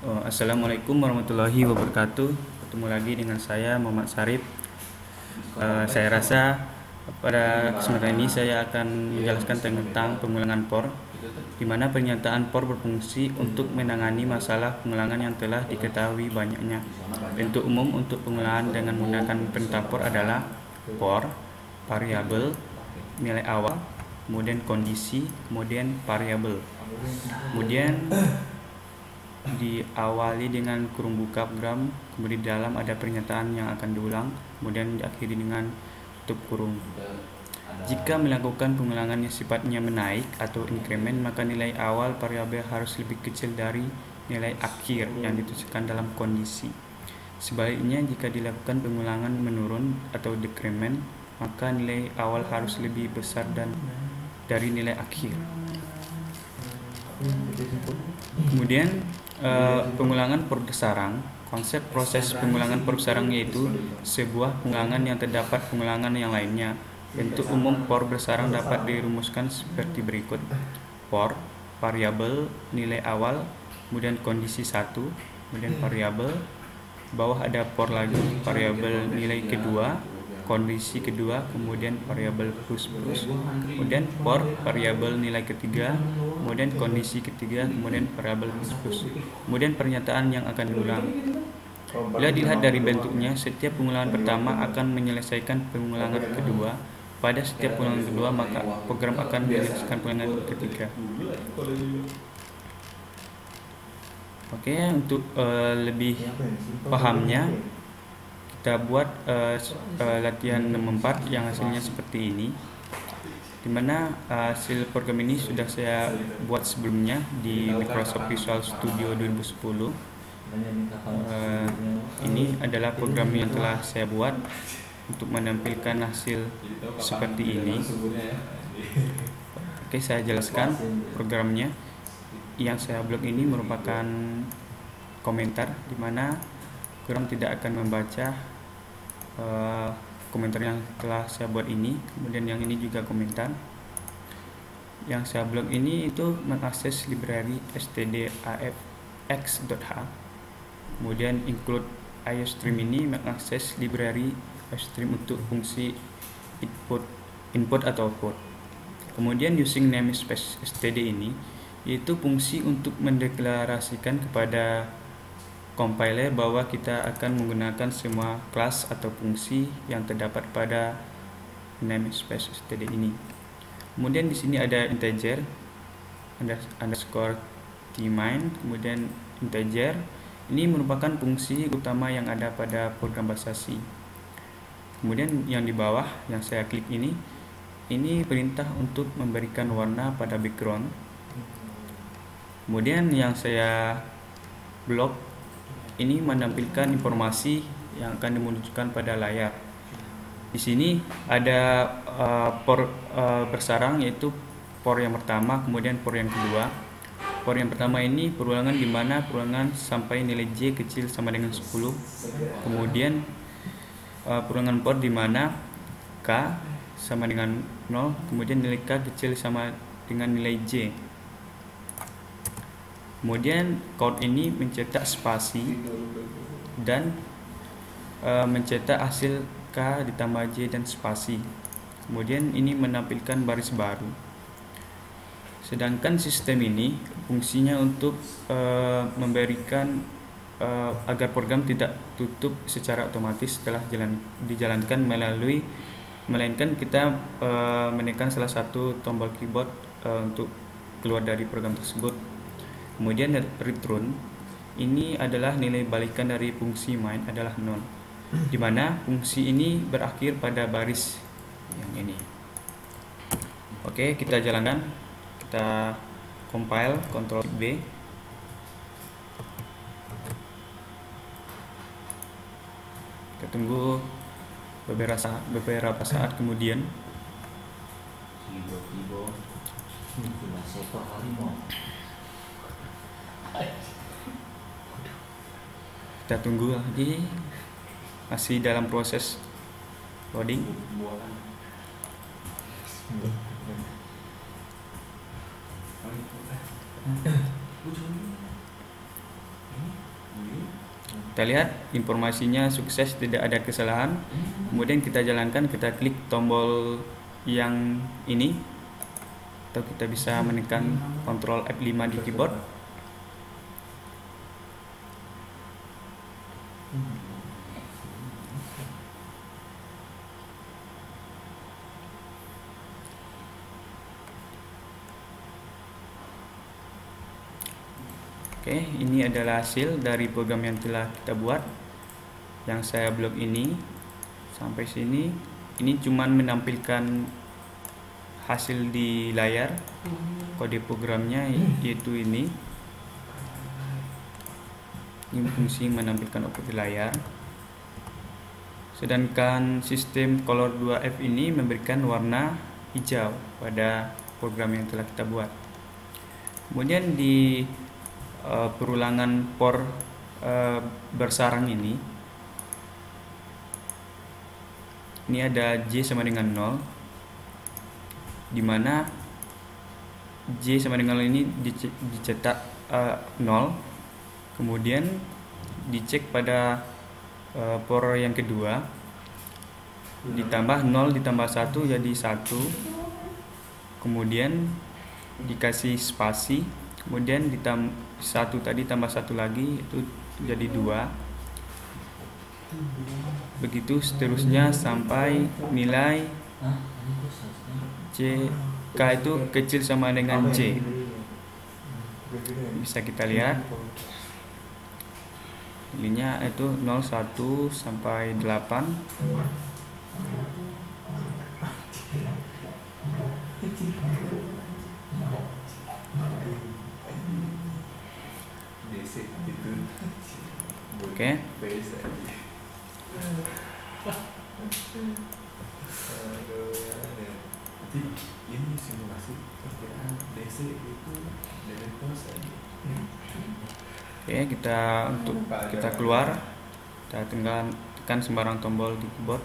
Assalamualaikum warahmatullahi wabarakatuh. Ketemu lagi dengan saya Muhammad Sarip. Saya rasa pada kesempatan ini saya akan menjelaskan tentang pengulangan POR, di mana pernyataan POR berfungsi untuk menangani masalah pengulangan yang telah diketahui banyaknya. Bentuk umum untuk pengulangan dengan menggunakan perintah POR adalah POR, variabel, nilai awal, kemudian kondisi, kemudian variabel. Kemudian diawali dengan kurung buka program, kemudian di dalam ada pernyataan yang akan diulang, kemudian diakhiri dengan tutup kurung. Jika melakukan pengulangan yang sifatnya menaik atau increment, maka nilai awal variabel harus lebih kecil dari nilai akhir yang dituliskan dalam kondisi. Sebaliknya, jika dilakukan pengulangan menurun atau decrement, maka nilai awal harus lebih besar dari nilai akhir. Kemudian pengulangan POR bersarang. Konsep proses pengulangan POR bersarang yaitu sebuah pengulangan yang terdapat pengulangan yang lainnya. Bentuk umum POR bersarang dapat dirumuskan seperti berikut. POR, variabel, nilai awal, kemudian kondisi 1, kemudian variabel, bawah ada POR lagi, variabel nilai kedua, kondisi kedua, kemudian variabel plus, kemudian POR variabel nilai ketiga, kemudian kondisi ketiga, kemudian variabel plus, kemudian pernyataan yang akan diulang. Bila dilihat dari bentuknya, setiap pengulangan pertama akan menyelesaikan pengulangan kedua. Pada setiap pengulangan kedua, maka program akan menyelesaikan pengulangan ketiga. Oke, untuk lebih pahamnya, kita buat latihan 64 yang hasilnya seperti ini, dimana hasil program ini sudah saya buat sebelumnya di Microsoft Visual Studio 2010. Ini adalah program yang telah saya buat untuk menampilkan hasil seperti ini. Oke, saya jelaskan programnya. Yang saya blok ini merupakan komentar, dimana program tidak akan membaca komentar yang telah saya buat ini. Kemudian yang ini juga komentar. Yang saya blok ini itu mengakses library stdafx.h. Kemudian include iostream ini mengakses library iostream untuk fungsi input atau output. Kemudian using namespace std ini yaitu fungsi untuk mendeklarasikan kepada compiler bahwa kita akan menggunakan semua kelas atau fungsi yang terdapat pada namespace std ini. Kemudian di sini ada integer underscore tmin, kemudian integer ini merupakan fungsi utama yang ada pada program bahasa C. Kemudian yang di bawah yang saya klik ini perintah untuk memberikan warna pada background. Kemudian yang saya blok ini menampilkan informasi yang akan dimunculkan pada layar. Di sini ada POR bersarang, yaitu POR yang pertama, kemudian POR yang kedua. POR yang pertama ini perulangan di mana perulangan sampai nilai J kecil sama dengan 10. Kemudian perulangan POR di mana K sama dengan 0, kemudian nilai K kecil sama dengan nilai J. Kemudian code ini mencetak spasi dan mencetak hasil K ditambah J dan spasi. Kemudian ini menampilkan baris baru. Sedangkan sistem ini fungsinya untuk memberikan agar program tidak tutup secara otomatis setelah dijalankan melainkan kita menekan salah satu tombol keyboard untuk keluar dari program tersebut. Kemudian return ini adalah nilai balikan dari fungsi main adalah none, di mana fungsi ini berakhir pada baris yang ini. Oke, kita jalankan, kita compile, Ctrl B. Kita tunggu beberapa saat kemudian. Kita tunggu lagi, masih dalam proses loading. Kita lihat informasinya sukses, tidak ada kesalahan. Kemudian kita jalankan, kita klik tombol yang ini, atau kita bisa menekan Ctrl F5 di keyboard. Oke, ini adalah hasil dari program yang telah kita buat, yang saya blok ini. Sampai sini, ini cuman menampilkan hasil di layar. Kode programnya yaitu ini fungsi menampilkan output di layar. Sedangkan sistem color 2F ini memberikan warna hijau pada program yang telah kita buat. Kemudian di perulangan por bersarang ini ada J sama dengan 0, dimana J sama dengan 0 ini dicetak 0, kemudian dicek pada por yang kedua, ditambah 0 ditambah 1 jadi 1, kemudian dikasih spasi, kemudian ditambah 1 tadi tambah 1 lagi itu jadi 2, begitu seterusnya sampai nilai C K itu kecil sama dengan C. Bisa kita lihat nilainya itu 0, 1 sampai 8. Oke. Ini simulasi perkiraan DC itu dari pos aja. Oke, kita keluar, kita tekan sembarang tombol di keyboard.